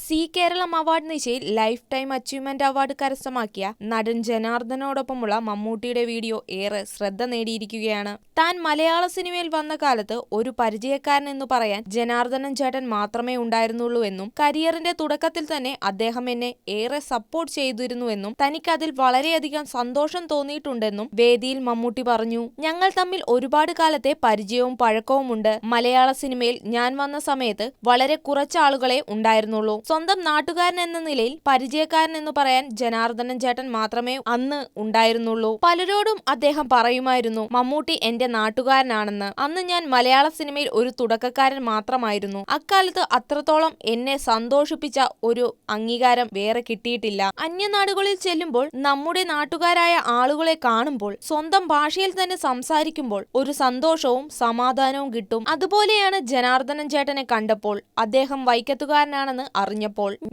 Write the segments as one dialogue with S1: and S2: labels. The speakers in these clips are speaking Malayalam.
S1: സി കേരളം അവാർഡ് നിശയിൽ ലൈഫ് ടൈം അച്ചീവ്മെന്റ് അവാർഡ് കരസ്ഥമാക്കിയ നടൻ ജനാർദ്ദനോടൊപ്പമുള്ള മമ്മൂട്ടിയുടെ വീഡിയോ ഏറെ ശ്രദ്ധ നേടിയിരിക്കുകയാണ്. താൻ മലയാള സിനിമയിൽ വന്ന കാലത്ത് ഒരു പരിചയക്കാരൻ എന്നു പറയാൻ ജനാർദ്ദനൻ ചേട്ടൻ മാത്രമേ ഉണ്ടായിരുന്നുള്ളൂ എന്നും കരിയറിന്റെ തുടക്കത്തിൽ തന്നെ അദ്ദേഹം എന്നെ ഏറെ സപ്പോർട്ട് ചെയ്തിരുന്നുവെന്നും തനിക്കതിൽ വളരെയധികം സന്തോഷം തോന്നിയിട്ടുണ്ടെന്നും വേദിയിൽ മമ്മൂട്ടി പറഞ്ഞു. ഞങ്ങൾ തമ്മിൽ ഒരുപാട് കാലത്തെ പരിചയവും പഴക്കവുമുണ്ട്. മലയാള സിനിമയിൽ ഞാൻ വന്ന സമയത്ത് വളരെ കുറച്ച് ആളുകളെ ഉണ്ടായിരുന്നുള്ളൂ. സ്വന്തം നാട്ടുകാരൻ എന്ന നിലയിൽ പരിചയക്കാരൻ എന്ന് പറയാൻ ജനാർദ്ദനൻ ചേട്ടൻ മാത്രമേ അന്ന് ഉണ്ടായിരുന്നുള്ളൂ. പലരോടും അദ്ദേഹം പറയുമായിരുന്നു മമ്മൂട്ടി എന്റെ നാട്ടുകാരനാണെന്ന്. അന്ന് ഞാൻ മലയാള സിനിമയിൽ ഒരു തുടക്കക്കാരൻ മാത്രമായിരുന്നു. അക്കാലത്ത് അത്രത്തോളം എന്നെ സന്തോഷിപ്പിച്ച ഒരു അംഗീകാരം വേറെ കിട്ടിയിട്ടില്ല. അന്യനാടുകളിൽ ചെല്ലുമ്പോൾ നമ്മുടെ നാട്ടുകാരായ ആളുകളെ കാണുമ്പോൾ സ്വന്തം ഭാഷയിൽ തന്നെ സംസാരിക്കുമ്പോൾ ഒരു സന്തോഷവും സമാധാനവും കിട്ടും. അതുപോലെയാണ് ജനാർദ്ദനൻ ചേട്ടനെ കണ്ടപ്പോൾ. അദ്ദേഹം വൈക്കത്തുകാരനാണെന്ന് അറിഞ്ഞപ്പോൾ,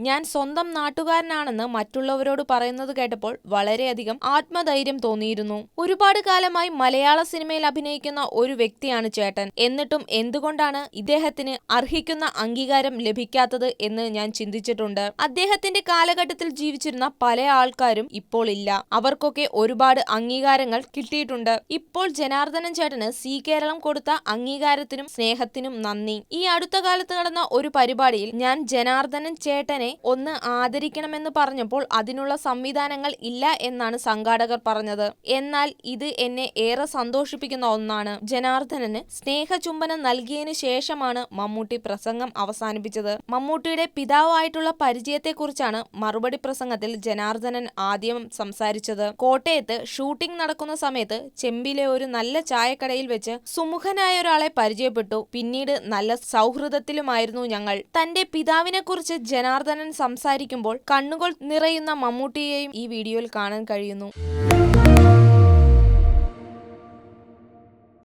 S1: ഞാൻ സ്വന്തം നാട്ടുകാരനാണെന്ന് മറ്റുള്ളവരോട് പറയുന്നത് കേട്ടപ്പോൾ വളരെയധികം ആത്മധൈര്യം തോന്നിയിരുന്നു. ഒരുപാട് കാലമായി മലയാള സിനിമയിൽ അഭിനയിക്കുന്ന ഒരു വ്യക്തിയാണ് ചേട്ടൻ. എന്നിട്ടും എന്തുകൊണ്ടാണ് ഇദ്ദേഹത്തിന് അർഹിക്കുന്ന അംഗീകാരം ലഭിക്കാത്തത് എന്ന് ഞാൻ ചിന്തിച്ചിട്ടുണ്ട്. അദ്ദേഹത്തിന്റെ കാലഘട്ടത്തിൽ ജീവിച്ചിരുന്ന പല ആൾക്കാരും ഇപ്പോൾ ഇല്ല. അവർക്കൊക്കെ ഒരുപാട് അംഗീകാരങ്ങൾ കിട്ടിയിട്ടുണ്ട്. ഇപ്പോൾ ജനാർദ്ദനൻ ചേട്ടന് സി കേരളം കൊടുത്ത അംഗീകാരത്തിനും സ്നേഹത്തിനും നന്ദി. ഈ അടുത്ത കാലത്ത് നടന്ന ഒരു പരിപാടിയിൽ ഞാൻ ജനാർദ്ദനൻ ചേട്ടനെ ഒന്ന് ആദരിക്കണമെന്ന് പറഞ്ഞപ്പോൾ അതിനുള്ള സംവിധാനങ്ങൾ ഇല്ല എന്നാണ് സംഘാടകർ പറഞ്ഞത്. എന്നാൽ ഇത് എന്നെ ഏറെ സന്തോഷിപ്പിക്കുന്ന ഒന്നാണ്. ജനാർദ്ദനന് സ്നേഹചുംബനം നൽകിയതിനു ശേഷമാണ് മമ്മൂട്ടി പ്രസംഗം അവസാനിപ്പിച്ചത്. മമ്മൂട്ടിയുടെ പിതാവായിട്ടുള്ള പരിചയത്തെക്കുറിച്ചാണ് മറുപടി പ്രസംഗത്തിൽ ജനാർദ്ദനൻ ആദ്യം സംസാരിച്ചത്. കോട്ടയത്ത് ഷൂട്ടിംഗ് നടക്കുന്ന സമയത്ത് ചെമ്പിലെ ഒരു നല്ല ചായക്കടയിൽ വെച്ച് സുമുഖനായ ഒരാളെ പരിചയപ്പെട്ടു. പിന്നീട് നല്ല സൗഹൃദത്തിലുമായിരുന്നു ഞങ്ങൾ. തന്റെ പിതാവിനെ കുറിച്ച് ജനാർദ്ദനൻ സംസാരിക്കുമ്പോൾ കണ്ണുകൾ നിറയുന്ന മമ്മൂട്ടിയെയും ഈ വീഡിയോയിൽ കാണാൻ കഴിയുന്നു.